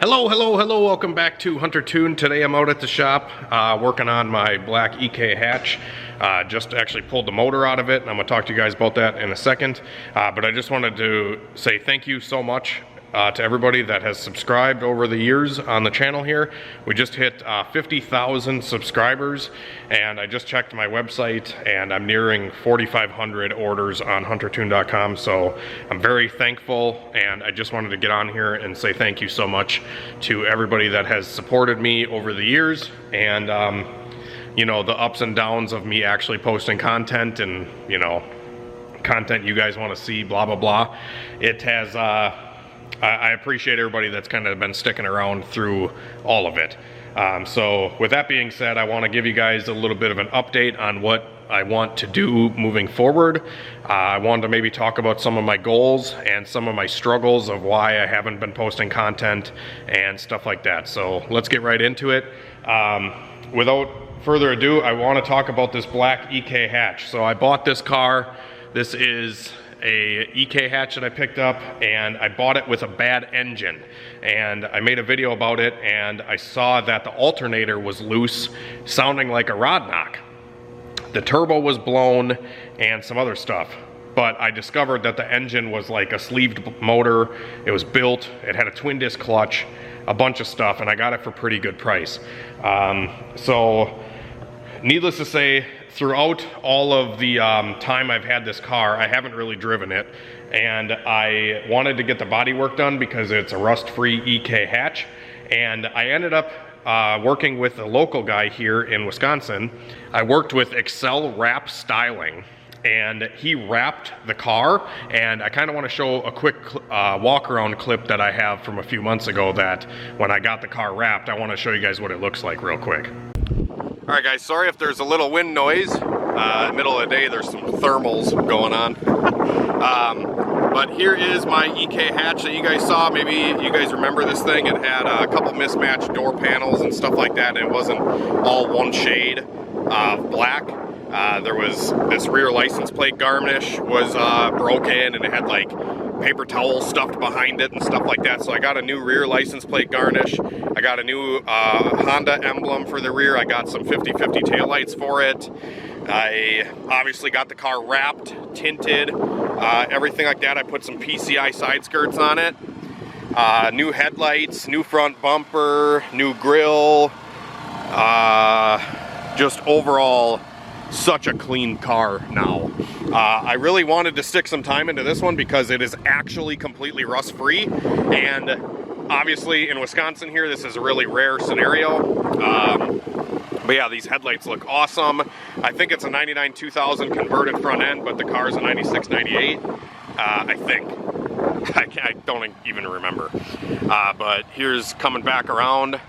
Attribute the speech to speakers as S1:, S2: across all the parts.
S1: Hello, welcome back to Hunter Tune. Today I'm out at the shop working on my black EK hatch. Just actually pulled the motor out of it, and I'm going to talk to you guys about that in a second. But I just wanted to say thank you so much to everybody that has subscribed over the years on the channel here. We just hit 50,000 subscribers, and I just checked my website, and I'm nearing 4,500 orders on huntertune.com, so I'm very thankful, and I just wanted to get on here and say thank you so much to everybody that has supported me over the years, and you know, the ups and downs of me actually posting content and, you know, content you guys want to see, blah blah blah. It has I appreciate everybody that's kind of been sticking around through all of it. So with that being said, I want to give you guys a little bit of an update on what I want to do moving forward. I wanted to maybe talk about some of my goals and some of my struggles of why I haven't been posting content and stuff like that. So let's get right into it. Without further ado, I want to talk about this black EK hatch. So I bought this car. This is a EK hatch that I picked up, and I bought it with a bad engine, and I made a video about it, and I saw that the alternator was loose, sounding like a rod knock. The turbo was blown and some other stuff, but I discovered that the engine was like a sleeved motor. It was built, it had a twin disc clutch, a bunch of stuff, and I got it for a pretty good price. So needless to say, throughout all of the time I've had this car, I haven't really driven it, and I wanted to get the body work done because it's a rust-free EK hatch, and I ended up working with a local guy here in Wisconsin. I worked with Excel Wrap Styling, and he wrapped the car, and I kind of want to show a quick walk-around clip that I have from a few months ago that when I got the car wrapped, I want to show you guys what it looks like real quick. Alright guys, sorry if there's a little wind noise. Middle of the day, there's some thermals going on. But here is my EK hatch that you guys saw. Maybe you guys remember this thing. It had a couple mismatched door panels and stuff like that, and it wasn't all one shade of black. There was this rear license plate garnish was broken, and it had like paper towel stuffed behind it and stuff like that. So I got a new rear license plate garnish. I got a new Honda emblem for the rear. I got some 50/50 taillights for it. I obviously got the car wrapped, tinted, everything like that. I put some PCI side skirts on it. New headlights, new front bumper, new grille. Just overall, such a clean car now. I really wanted to stick some time into this one because it is actually completely rust-free, and obviously in Wisconsin here, this is a really rare scenario. But yeah, these headlights look awesome. I think it's a 99 2000 converted front end, but the car is a 96 98. I think. I don't even remember. But here's coming back around.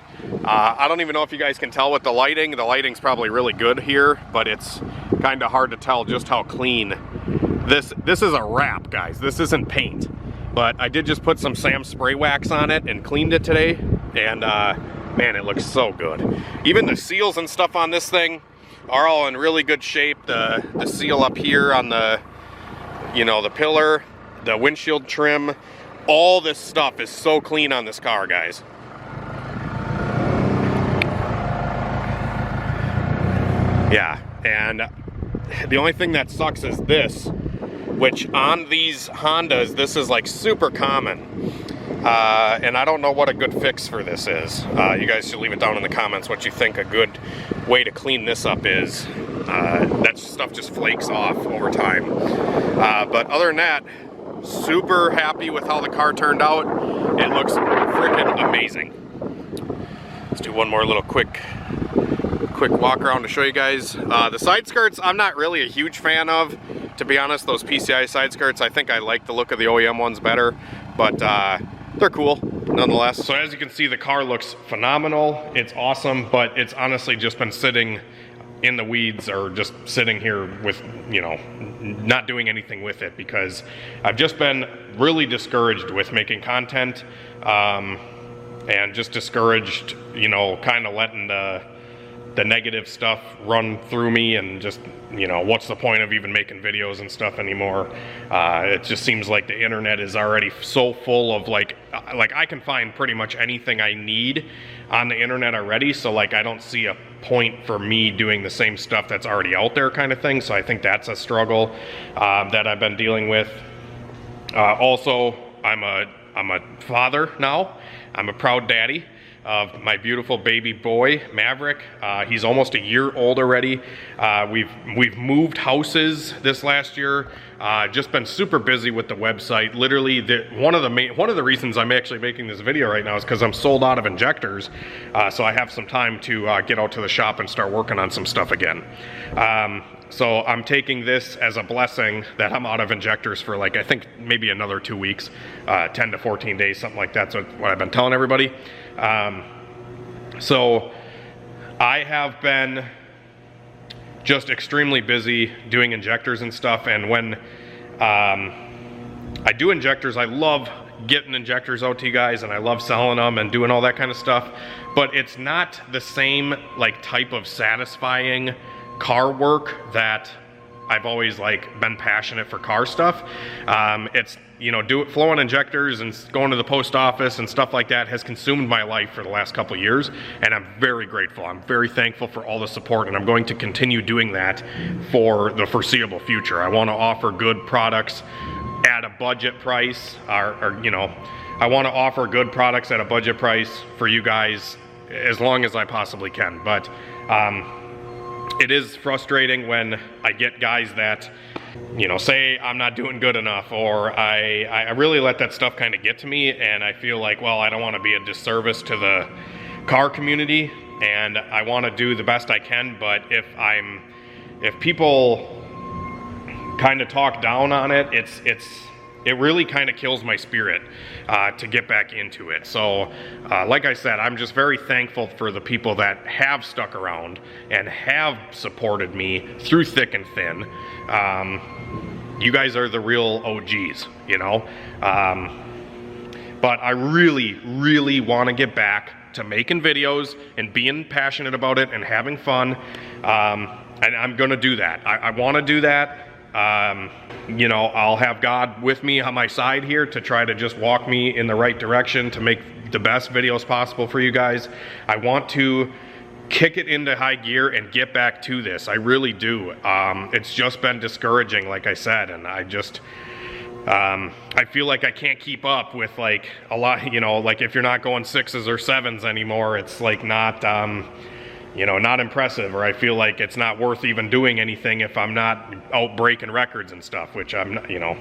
S1: I don't even know if you guys can tell with the lighting. The lighting's probably really good here, but it's kind of hard to tell just how clean. This is a wrap, guys. This isn't paint. But I did just put some Sam spray wax on it and cleaned it today, and man, it looks so good. Even the seals and stuff on this thing are all in really good shape. The seal up here on the, you know, the pillar, the windshield trim, all this stuff is so clean on this car, guys. Yeah, and the only thing that sucks is this, which on these Hondas, this is like super common. And I don't know what a good fix for this is. You guys should leave it down in the comments what you think a good way to clean this up is. That stuff just flakes off over time. But other than that, super happy with how the car turned out. It looks freaking amazing. Let's do one more little quick walk around to show you guys. The side skirts, I'm not really a huge fan of, to be honest. Those PCI side skirts, I think I like the look of the OEM ones better, but they're cool nonetheless. So as you can see, the car looks phenomenal. It's awesome, but it's honestly just been sitting in the weeds, or just sitting here with, you know, not doing anything with it, because I've just been really discouraged with making content, and just discouraged, you know, kind of letting the the negative stuff run through me, and just, you know, what's the point of even making videos and stuff anymore? It just seems like the internet is already so full of like I can find pretty much anything I need on the internet already, so like I don't see a point for me doing the same stuff that's already out there kind of thing. So I think that's a struggle that I've been dealing with. Also, I'm a father now. I'm a proud daddy of my beautiful baby boy, Maverick. He's almost a year old already. We've moved houses this last year. Just been super busy with the website. Literally, one of the reasons I'm actually making this video right now is because I'm sold out of injectors. So I have some time to get out to the shop and start working on some stuff again. So I'm taking this as a blessing that I'm out of injectors for, like, I think maybe another 2 weeks, 10 to 14 days, something like that. So what I've been telling everybody. So I have been just extremely busy doing injectors and stuff. And when I do injectors, I love getting injectors out to you guys, and I love selling them and doing all that kind of stuff. But it's not the same like type of satisfying car work that I've always like been passionate for car stuff. It's, you know, flowing injectors and going to the post office and stuff like that has consumed my life for the last couple of years, and I'm very grateful. I'm very thankful for all the support, and I'm going to continue doing that for the foreseeable future. I want to offer good products at a budget price, or you know, I want to offer good products at a budget price for you guys as long as I possibly can. But it is frustrating when I get guys that, you know, say I'm not doing good enough, or I really let that stuff kind of get to me, and I feel like, well, I don't want to be a disservice to the car community, and I want to do the best I can. But if people kind of talk down on it, it really kind of kills my spirit to get back into it. So like I said, I'm just very thankful for the people that have stuck around and have supported me through thick and thin. You guys are the real OGs, you know. But I really want to get back to making videos and being passionate about it and having fun. And I'm gonna do that. I want to do that. You know, I'll have God with me on my side here to try to just walk me in the right direction to make the best videos possible for you guys. I want to kick it into high gear and get back to this. I really do. It's just been discouraging, like I said, and I just, I feel like I can't keep up with like a lot, you know, like if you're not going 6s or 7s anymore, it's like not, you know, not impressive, or I feel like it's not worth even doing anything if I'm not out breaking records and stuff, which I'm not, you know,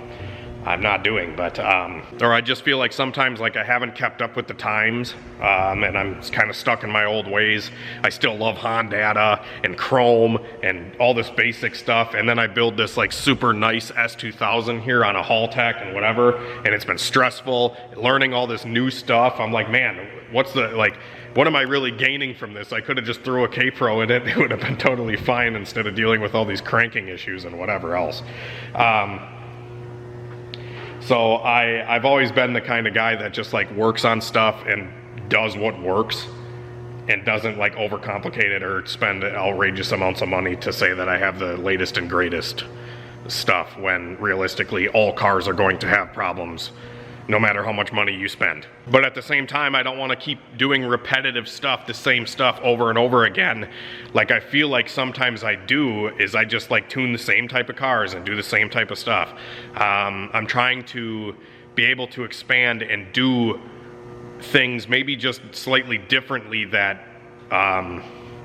S1: I'm not doing. But or I just feel like sometimes like I haven't kept up with the times, and I'm kind of stuck in my old ways. I still love Honda and Chrome and all this basic stuff, and then I build this like super nice S2000 here on a Haltech and whatever, and it's been stressful learning all this new stuff. I'm like, man, what am I really gaining from this? I could have just threw a K-Pro in it. It would have been totally fine instead of dealing with all these cranking issues and whatever else. So I've always been the kind of guy that just like works on stuff and does what works and doesn't like overcomplicate it or spend outrageous amounts of money to say that I have the latest and greatest stuff, when realistically all cars are going to have problems no matter how much money you spend. But at the same time, I don't want to keep doing repetitive stuff, the same stuff over and over again. Like I feel like sometimes I do is I just like tune the same type of cars and do the same type of stuff. I'm trying to be able to expand and do things maybe just slightly differently that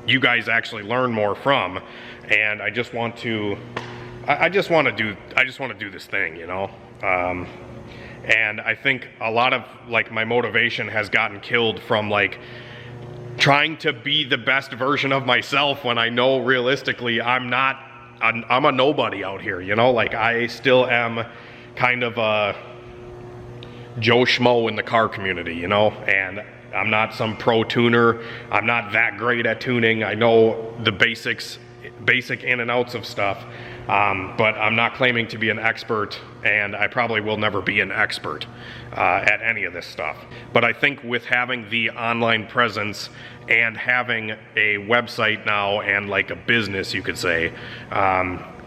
S1: you guys actually learn more from. And I just want to, I just want to do this thing, you know. And I think a lot of like my motivation has gotten killed from like trying to be the best version of myself when I know realistically I'm a nobody out here, you know. Like I still am kind of a Joe Schmo in the car community, you know, and I'm not some pro tuner. I'm not that great at tuning. I know the basic in and outs of stuff, but I'm not claiming to be an expert and I probably will never be an expert at any of this stuff. But I think with having the online presence and having a website now and like a business, you could say,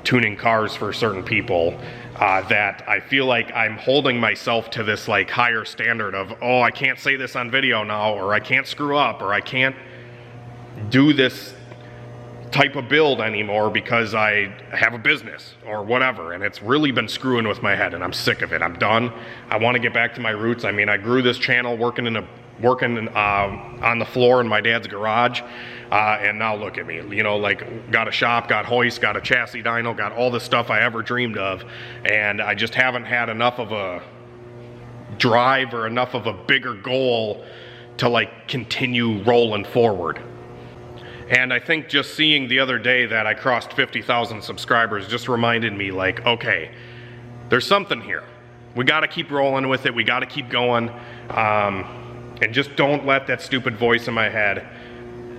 S1: tuning cars for certain people, that I feel like I'm holding myself to this like higher standard of, oh, I can't say this on video now, or I can't screw up, or I can't do this type of build anymore because I have a business or whatever. And it's really been screwing with my head, and I'm sick of it. I'm done. I want to get back to my roots. I mean, I grew this channel working on the floor in my dad's garage, and now look at me, you know, like got a shop, got hoist, got a chassis dyno, got all the stuff I ever dreamed of, and I just haven't had enough of a drive or enough of a bigger goal to like continue rolling forward. And I think just seeing the other day that I crossed 50,000 subscribers just reminded me, like, okay, there's something here. We got to keep rolling with it. We got to keep going. And just don't let that stupid voice in my head,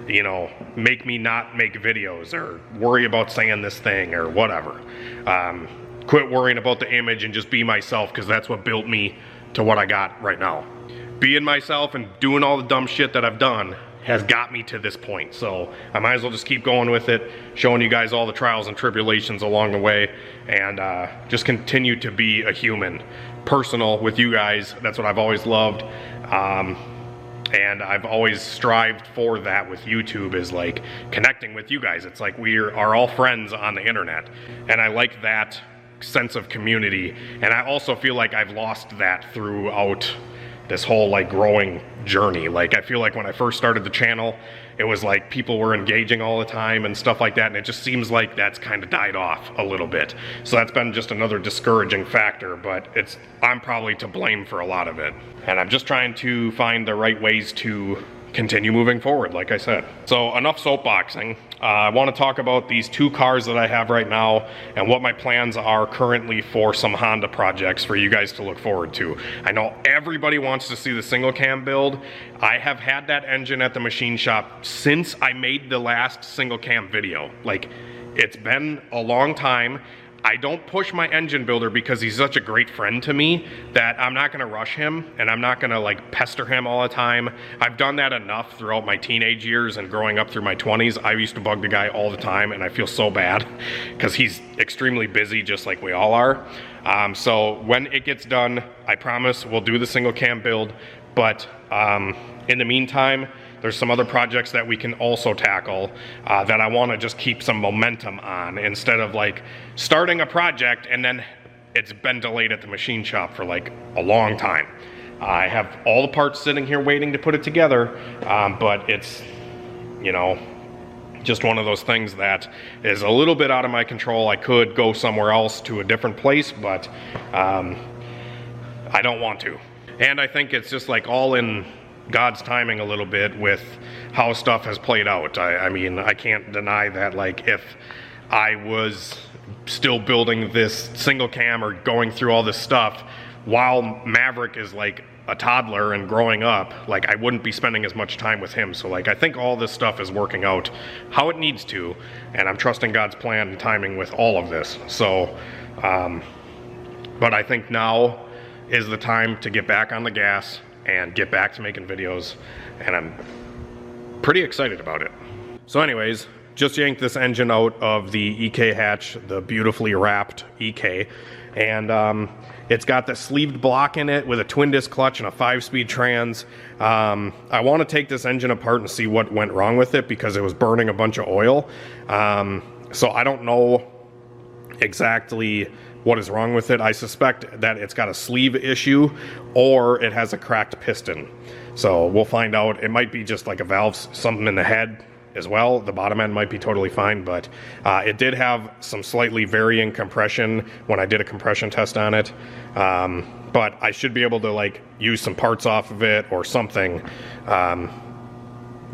S1: you know, make me not make videos or worry about saying this thing or whatever. Quit worrying about the image and just be myself, because that's what built me to what I got right now. Being myself and doing all the dumb shit that I've done has got me to this point. So I might as well just keep going with it, showing you guys all the trials and tribulations along the way, and just continue to be a human, personal with you guys. That's what I've always loved. And I've always strived for that with YouTube, is like connecting with you guys. It's like we are all friends on the internet, and I like that sense of community. And I also feel like I've lost that throughout this whole like growing journey. Like I feel like when I first started the channel, it was like people were engaging all the time and stuff like that, and it just seems like that's kind of died off a little bit. So that's been just another discouraging factor, but I'm probably to blame for a lot of it. And I'm just trying to find the right ways to continue moving forward, like I said. So enough soapboxing. I want to talk about these two cars that I have right now and what my plans are currently for some Honda projects for you guys to look forward to. I know everybody wants to see the single cam build. I have had that engine at the machine shop since I made the last single cam video. Like, it's been a long time. I don't push my engine builder because he's such a great friend to me that I'm not gonna rush him, and I'm not gonna like pester him all the time. I've done that enough throughout my teenage years and growing up through my 20s. I used to bug the guy all the time, and I feel so bad because he's extremely busy, just like we all are. So when it gets done, I promise we'll do the single cam build, but in the meantime, there's some other projects that we can also tackle that I want to just keep some momentum on, instead of like starting a project and then it's been delayed at the machine shop for like a long time. I have all the parts sitting here waiting to put it together, but it's, you know, just one of those things that is a little bit out of my control. I could go somewhere else to a different place, but I don't want to. And I think it's just like all in God's timing a little bit with how stuff has played out. I mean, I can't deny that, like, if I was still building this single cam or going through all this stuff while Maverick is like a toddler and growing up, like, I wouldn't be spending as much time with him. So like, I think all this stuff is working out how it needs to, and I'm trusting God's plan and timing with all of this. So but I think now is the time to get back on the gas and get back to making videos, and I'm pretty excited about it. So anyways, just yanked this engine out of the EK hatch, the beautifully wrapped EK, and it's got the sleeved block in it with a twin disc clutch and a 5-speed trans. I want to take this engine apart and see what went wrong with it, because it was burning a bunch of oil. So I don't know exactly what is wrong with it. I suspect that it's got a sleeve issue or it has a cracked piston. So we'll find out. It might be just like a valve, something in the head as well. The bottom end might be totally fine, but it did have some slightly varying compression when I did a compression test on it. But I should be able to like use some parts off of it or something.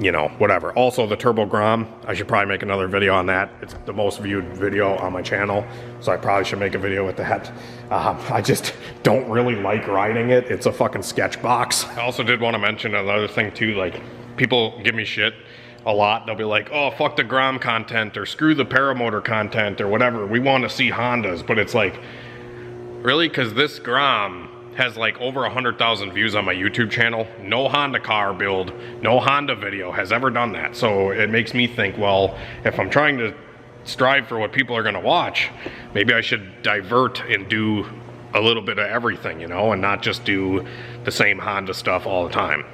S1: You know, whatever. Also, the Turbo Grom, I should probably make another video on that. It's the most viewed video on my channel, so I probably should make a video with that. I just don't really like riding it. It's a fucking sketch box. I also did want to mention another thing too, like, people give me shit a lot. They'll be like, oh, fuck the Grom content, or screw the paramotor content, or whatever. We want to see Hondas, but it's like, Really? Because this Grom has like over 100,000 views on my YouTube channel. No Honda car build, no Honda video has ever done that. So it makes me think, well, if I'm trying to strive for what people are gonna watch, maybe I should divert and do a little bit of everything, you know, and not just do the same Honda stuff all the time.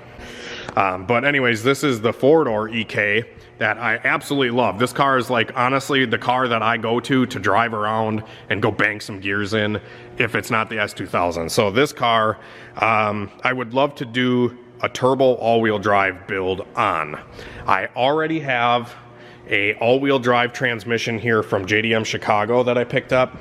S1: But anyways, this is the four-door EK that I absolutely love. This car is like, honestly, the car that I go to drive around and go bang some gears in if it's not the S2000. So this car, I would love to do a turbo all-wheel drive build on. I already have a all-wheel drive transmission here from JDM Chicago that I picked up.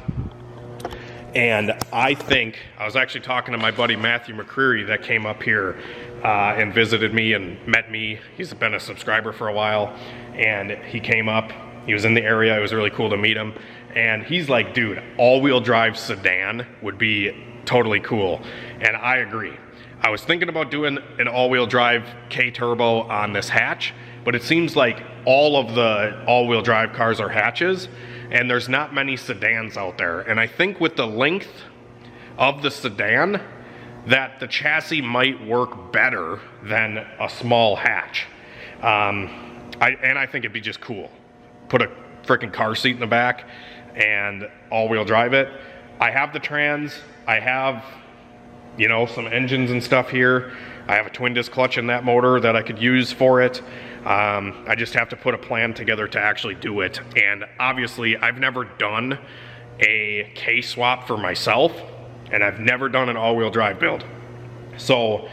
S1: And I think, I was actually talking to my buddy Matthew McCreary that came up here and visited me and met me. He's been a subscriber for a while, and he came up, he was in the area, it was really cool to meet him. And he's like, dude, all-wheel drive sedan would be totally cool. And I agree. I was thinking about doing an all-wheel drive K-Turbo on this hatch, but it seems like all of the all-wheel drive cars are hatches, and there's not many sedans out there. And I think with the length of the sedan, that the chassis might work better than a small hatch. I think it'd be just cool. Put a freaking car seat in the back and all-wheel drive it. I have the trans, I have, you know, some engines and stuff here. I have a twin disc clutch in that motor that I could use for it. I just have to put a plan together to actually do it. And obviously I've never done a K-swap for myself, and I've never done an all-wheel drive build. So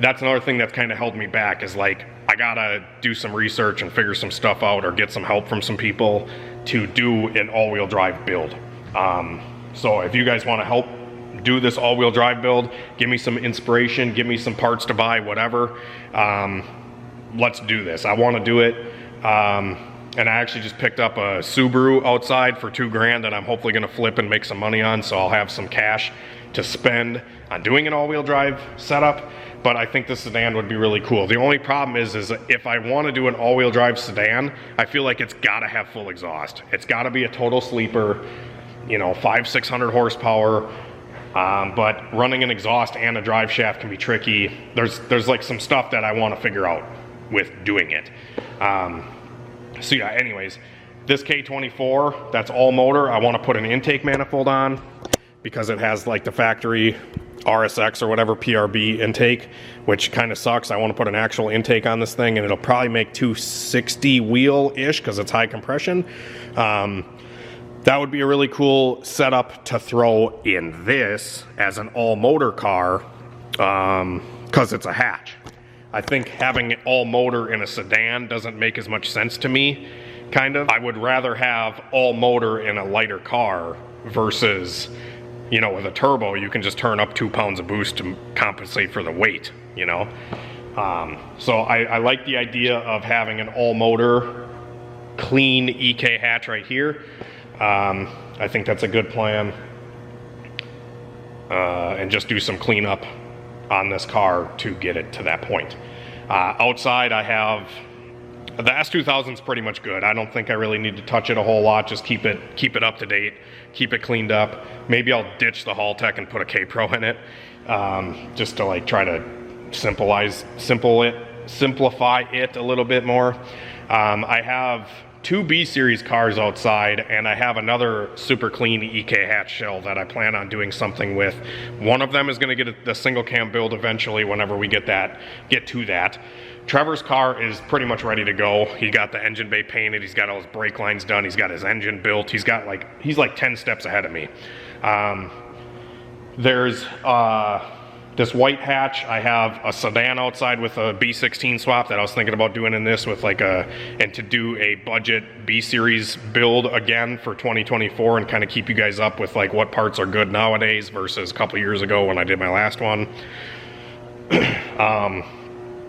S1: that's another thing that's kind of held me back, is like, I gotta do some research and figure some stuff out or get some help from some people to do an all-wheel drive build. So if you guys want to help do this all-wheel drive build, give me some inspiration, give me some parts to buy, whatever. Let's do this. I want to do it. And I actually just picked up a Subaru outside for $2,000 that I'm hopefully going to flip and make some money on, so I'll have some cash to spend on doing an all-wheel drive setup. But I think the sedan would be really cool. The only problem is if I want to do an all-wheel drive sedan, I feel like it's got to have full exhaust. It's got to be a total sleeper, you know, 500-600 horsepower. But running an exhaust and a drive shaft can be tricky. There's like some stuff that I want to figure out with doing it. So yeah, anyways, this K24, that's all motor. I want to put an intake manifold on because it has like the factory RSX or whatever PRB intake, which kind of sucks. I want to put an actual intake on this thing, and it'll probably make 260 wheel-ish because it's high compression. That would be a really cool setup to throw in this as an all-motor car because it's a hatch. I think having all motor in a sedan doesn't make as much sense to me, kind of. I would rather have all motor in a lighter car versus, you know, with a turbo, you can just turn up 2 pounds of boost to compensate for the weight, you know? So I like the idea of having an all motor, clean EK hatch right here. I think that's a good plan. And just do some cleanup on this car to get it to that point. Outside I have, the S2000's pretty much good. I don't think I really need to touch it a whole lot. Just keep it up to date, keep it cleaned up. Maybe I'll ditch the Haltech and put a K-Pro in it, just to like try to simplify it a little bit more. I have 2 B-Series cars outside, and I have another super clean EK hatch shell that I plan on doing something with. One of them is going to get the single cam build eventually whenever we get to that. Trevor's car is pretty much ready to go. He got the engine bay painted, he's got all his brake lines done, he's got his engine built, he's like 10 steps ahead of me. There's this white hatch. I have a sedan outside with a B16 swap that I was thinking about doing in this with and to do a budget B-Series build again for 2024 and kind of keep you guys up with like what parts are good nowadays versus a couple years ago when I did my last one.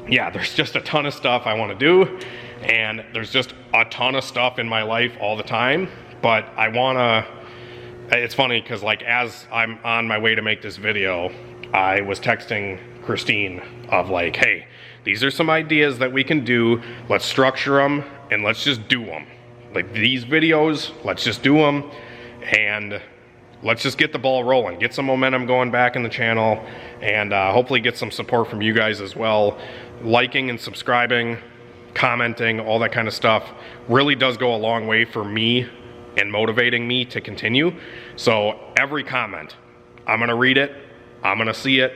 S1: Yeah, there's just a ton of stuff I want to do, and there's just a ton of stuff in my life all the time, but I want to, it's funny because like as I'm on my way to make this video, I was texting Christine of like, hey, these are some ideas that we can do. Let's structure them and let's just do them. Like these videos, let's just do them and let's just get the ball rolling, get some momentum going back in the channel, and hopefully get some support from you guys as well. Liking and subscribing, commenting, all that kind of stuff really does go a long way for me and motivating me to continue. So every comment, I'm gonna read it, I'm gonna see it.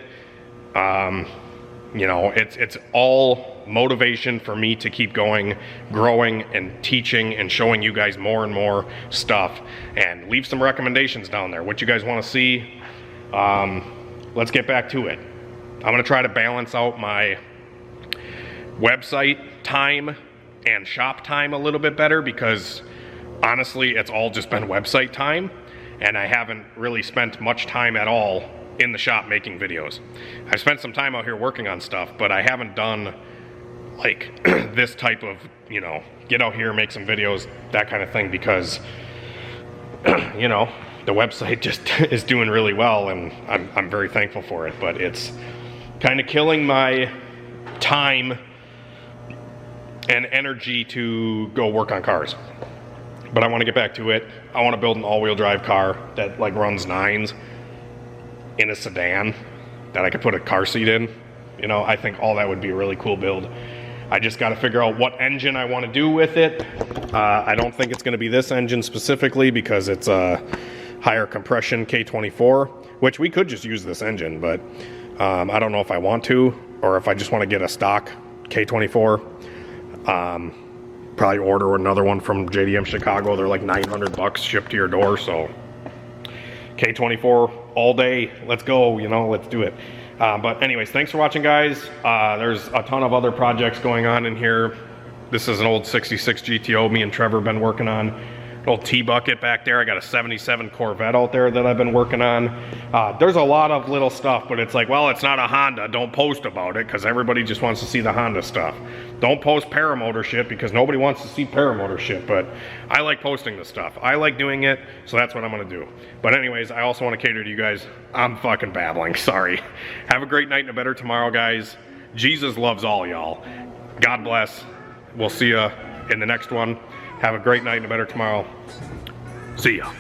S1: You know, it's all motivation for me to keep going, growing, and teaching and showing you guys more and more stuff. And leave some recommendations down there, what you guys want to see. Let's get back to it. I'm gonna try to balance out my website time and shop time a little bit better, because honestly it's all just been website time and I haven't really spent much time at all in the shop making videos. I've spent some time out here working on stuff, but I haven't done like this type of, you know, get out here, make some videos, that kind of thing, because you know, the website just is doing really well and I'm very thankful for it, but it's kind of killing my time and energy to go work on cars. But I want to get back to it. I want to build an all-wheel drive car that like runs 9s in a sedan that I could put a car seat in. You know, I think all that would be a really cool build. I just got to figure out what engine I want to do with it. I don't think it's going to be this engine specifically, because it's a higher compression K24, which we could just use this engine, but I don't know if I want to, or if I just want to get a stock K24. Probably order another one from JDM Chicago. They're like $900 shipped to your door. So K24 all day, let's go, you know, let's do it. But anyways, thanks for watching, guys. There's a ton of other projects going on in here. This is an old 66 GTO me and Trevor have been working on. An old T-bucket back there. I got a 77 Corvette out there that I've been working on. There's a lot of little stuff, but it's like, well, it's not a Honda, don't post about it, because everybody just wants to see the Honda stuff. Don't post paramotor shit, because nobody wants to see paramotor shit, but I like posting the stuff. I like doing it, so that's what I'm gonna do. But anyways, I also want to cater to you guys. I'm fucking babbling, sorry. Have a great night and a better tomorrow, guys. Jesus loves all y'all. God bless. We'll see ya in the next one. Have a great night and a better tomorrow. See ya.